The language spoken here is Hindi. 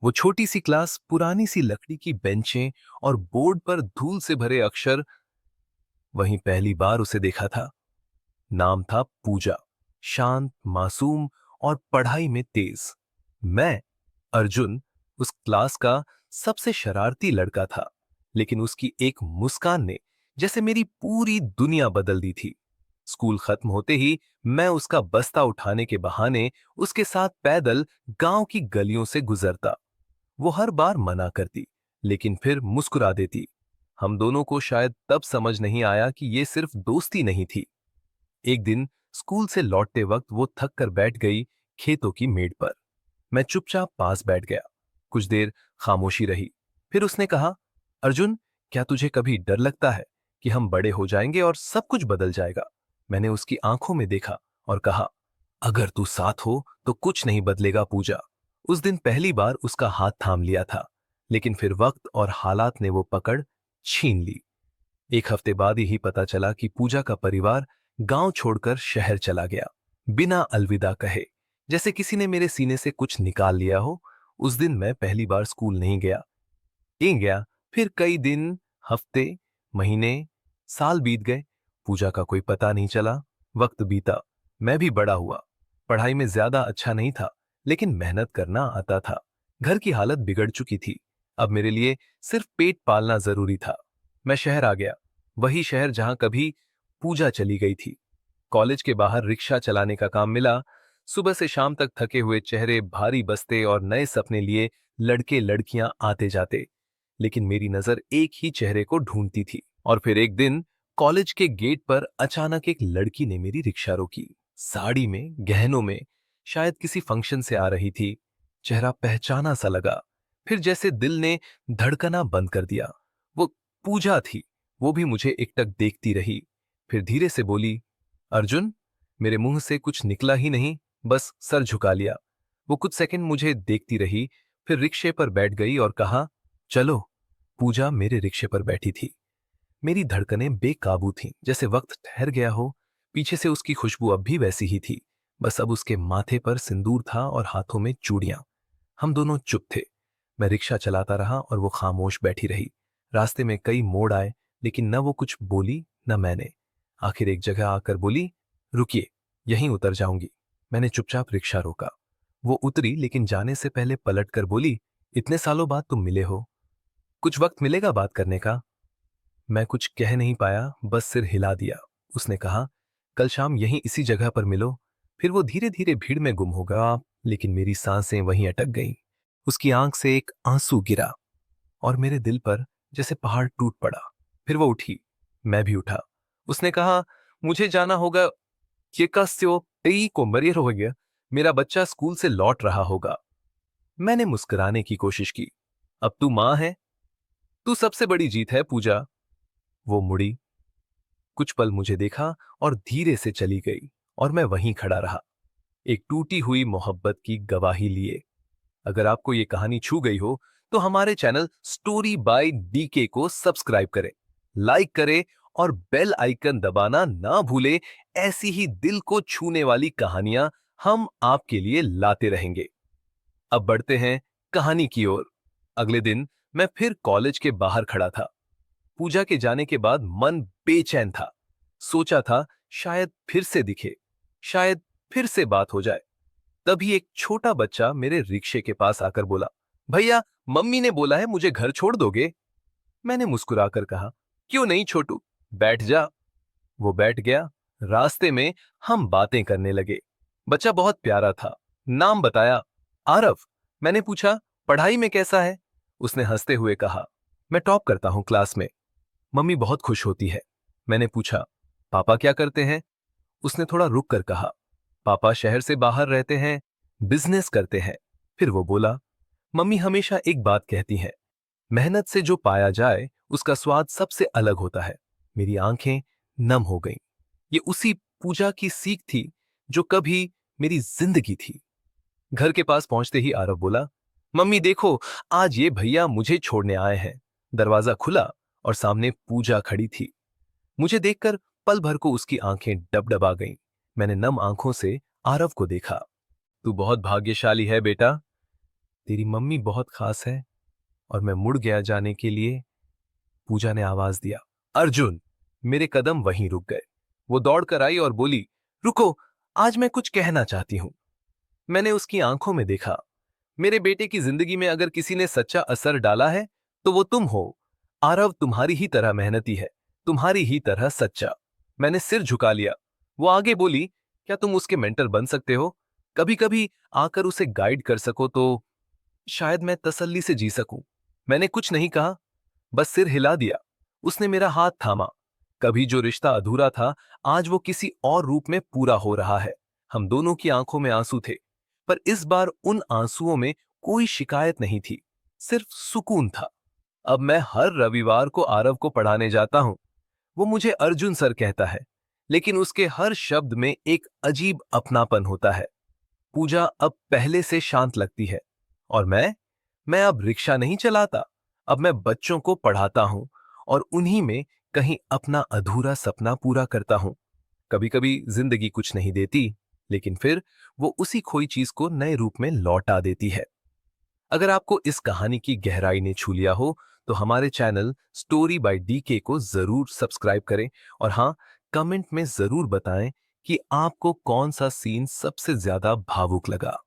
वो छोटी सी क्लास, पुरानी सी लकड़ी की बेंचें और बोर्ड पर धूल से भरे अक्षर। वहीं पहली बार उसे देखा था। नाम था पूजा। शांत, मासूम और पढ़ाई में तेज। मैं, अर्जुन, उस क्लास का सबसे शरारती लड़का था। लेकिन उसकी एक मुस्कान ने जैसे मेरी पूरी दुनिया बदल दी थी। स्कूल खत्म होते ही मैं उसका बस्ता उठाने के बहाने उसके साथ पैदल गांव की गलियों से गुजरता। वो हर बार मना करती, लेकिन फिर मुस्कुरा देती। हम दोनों को शायद तब समझ नहीं आया कि ये सिर्फ दोस्ती नहीं थी। एक दिन स्कूल से लौटते वक्त वो थक कर बैठ गई खेतों की मेड़ पर। मैं चुपचाप पास बैठ गया। कुछ देर खामोशी रही। फिर उसने कहा, अर्जुन, क्या तुझे कभी डर लगता है कि हम बड़े हो जाएंगे और सब कुछ बदल जाएगा? मैंने उसकी आंखों में देखा और कहा, अगर तू साथ हो तो कुछ नहीं बदलेगा पूजा। उस दिन पहली बार उसका हाथ थाम लिया था, लेकिन फिर वक्त और हालात ने वो पकड़ छीन ली। एक हफ्ते बाद ही पता चला कि पूजा का परिवार गांव छोड़कर शहर चला गया, बिना अलविदा कहे, जैसे किसी ने मेरे सीने से कुछ निकाल लिया हो। उस दिन मैं पहली बार स्कूल नहीं गया। नहीं गया। फिर कई दिन, हफ्ते, महीने, साल बीत गए। पूजा का कोई पता नहीं चला। वक्त बीता। मैं भी बड़ा हुआ। पढ़ाई में ज्यादा अच्छा नहीं था, लेकिन मेहनत करना आता था। घर की हालत बिगड़ चुकी थी। अब मेरे लिए सिर्फ पेट पालना जरूरी था। मैं शहर आ गया। वही शहर जहां कभी पूजा चली गई थी। कॉलेज के बाहर रिक्शा चलाने का काम मिला। सुबह से शाम तक थके हुए चेहरे, भारी बस्ते और नए सपने लिए लड़के लड़कियां आते जाते। लेकिन मेरी नजर एक ही चेहरे को ढूंढती थी। और फिर एक दिन कॉलेज के गेट पर अचानक एक लड़की ने मेरी रिक्शा रोकी। साड़ी में, गहनों में, शायद किसी फंक्शन से आ रही थी। चेहरा पहचाना सा लगा। फिर जैसे दिल ने धड़कना बंद कर दिया। वो पूजा थी। वो भी मुझे एकटक देखती रही। फिर धीरे से बोली, अर्जुन। मेरे मुंह से कुछ निकला ही नहीं, बस सर झुका लिया। वो कुछ सेकंड मुझे देखती रही, फिर रिक्शे पर बैठ गई और कहा, चलो। पूजा मेरे रिक्शे पर बैठी थी। मेरी धड़कनें बेकाबू थीं, जैसे वक्त ठहर गया हो। पीछे से उसकी खुशबू अब भी वैसी ही थी। बस अब उसके माथे पर सिंदूर था और हाथों में चूड़ियां। हम दोनों चुप थे। मैं रिक्शा चलाता रहा और वो खामोश बैठी रही। रास्ते में कई मोड़ आए, लेकिन न वो कुछ बोली न मैंने। आखिर एक जगह आकर बोली, रुकिए, यहीं उतर जाऊंगी। मैंने चुपचाप रिक्शा रोका। वो उतरी, लेकिन जाने से पहले पलट कर बोली, इतने सालों बाद तुम मिले हो, कुछ वक्त मिलेगा बात करने का? मैं कुछ कह नहीं पाया, बस सिर हिला दिया। उसने कहा, कल शाम यहीं इसी जगह पर मिलो। फिर वो धीरे धीरे भीड़ में गुम हो गया, लेकिन मेरी सांसें वहीं अटक गईं। उसकी आंख से एक आंसू गिरा और मेरे दिल पर जैसे पहाड़ टूट पड़ा। फिर वो उठी। मैं भी उठा। उसने कहा, मुझे जाना होगा। ये कस्यो तेई को मरियर हो गया। मेरा बच्चा स्कूल से लौट रहा होगा। मैंने मुस्कुराने की कोशिश की। अब तू मां है। तू सबसे बड़ी जीत है पूजा। वो मुड़ी, कुछ पल मुझे देखा और धीरे से चली गई। और मैं वहीं खड़ा रहा, एक टूटी हुई मोहब्बत की गवाही लिए। अगर आपको ये कहानी छू गई हो तो हमारे चैनल स्टोरी बाय डीके को सब्सक्राइब करें, लाइक करें और बेल आइकन दबाना ना भूलें। ऐसी ही दिल को छूने वाली कहानियां हम आपके लिए लाते रहेंगे। अब बढ़ते हैं कहानी की ओर। अगले दिन मैं फिर कॉलेज के बाहर खड़ा था। पूजा के जाने के बाद मन बेचैन था। सोचा था शायद फिर से दिखे, शायद फिर से बात हो जाए। तभी एक छोटा बच्चा मेरे रिक्शे के पास आकर बोला, भैया, मम्मी ने बोला है मुझे घर छोड़ दोगे? मैंने मुस्कुराकर कहा, क्यों नहीं छोटू, बैठ जा। वो बैठ गया। रास्ते में हम बातें करने लगे। बच्चा बहुत प्यारा था। नाम बताया, आरव। मैंने पूछा, पढ़ाई में कैसा है? उसने हंसते हुए कहा, मैं टॉप करता हूं क्लास में। मम्मी बहुत खुश होती है। मैंने पूछा, पापा क्या करते हैं? उसने थोड़ा रुक कर कहा, पापा शहर से बाहर रहते हैं, बिजनेस करते हैं। फिर वो बोला, मम्मी हमेशा एक बात कहती हैं, मेहनत से जो पाया जाए उसका स्वाद सबसे अलग होता है। मेरी आंखें नम हो गईं। ये उसी पूजा की सीख थी जो कभी मेरी जिंदगी थी। घर के पास पहुंचते ही आरव बोला, मम्मी देखो, आज ये भैया मुझे छोड़ने आए हैं। दरवाजा खुला और सामने पूजा खड़ी थी। मुझे देखकर पल भर को उसकी आंखें डबडबा गईं। मैंने नम आंखों से आरव को देखा। तू बहुत भाग्यशाली है बेटा। तेरी मम्मी बहुत खास है। और मैं मुड़ गया जाने के लिए। पूजा ने आवाज दिया, अर्जुन। मेरे कदम वहीं रुक गए। वो दौड़कर आई और बोली, रुको, आज मैं कुछ कहना चाहती हूं। मैंने उसकी आंखों में देखा। मेरे बेटे की जिंदगी में अगर किसी ने सच्चा असर डाला है तो वो तुम हो। आरव तुम्हारी ही तरह मेहनती है, तुम्हारी ही तरह सच्चा। मैंने सिर झुका लिया। वो आगे बोली, क्या तुम उसके मेंटर बन सकते हो? कभी कभी आकर उसे गाइड कर सको तो शायद मैं तसल्ली से जी सकूं। मैंने कुछ नहीं कहा, बस सिर हिला दिया। उसने मेरा हाथ थामा। कभी जो रिश्ता अधूरा था, आज वो किसी और रूप में पूरा हो रहा है। हम दोनों की आंखों में आंसू थे, पर इस बार उन आंसुओं में कोई शिकायत नहीं थी, सिर्फ सुकून था। अब मैं हर रविवार को आरव को पढ़ाने जाता हूं। वो मुझे अर्जुन सर कहता है, लेकिन उसके हर शब्द में एक अजीब अपनापन होता है। पूजा अब पहले से शांत लगती है। और मैं अब रिक्शा नहीं चलाता। अब मैं बच्चों को पढ़ाता हूं और उन्हीं में कहीं अपना अधूरा सपना पूरा करता हूं। कभी कभी जिंदगी कुछ नहीं देती, लेकिन फिर वो उसी खोई चीज को नए रूप में लौटा देती है। अगर आपको इस कहानी की गहराई ने छू लिया हो तो हमारे चैनल स्टोरी बाय डीके को जरूर सब्सक्राइब करें। और हाँ, कमेंट में जरूर बताएं कि आपको कौन सा सीन सबसे ज्यादा भावुक लगा।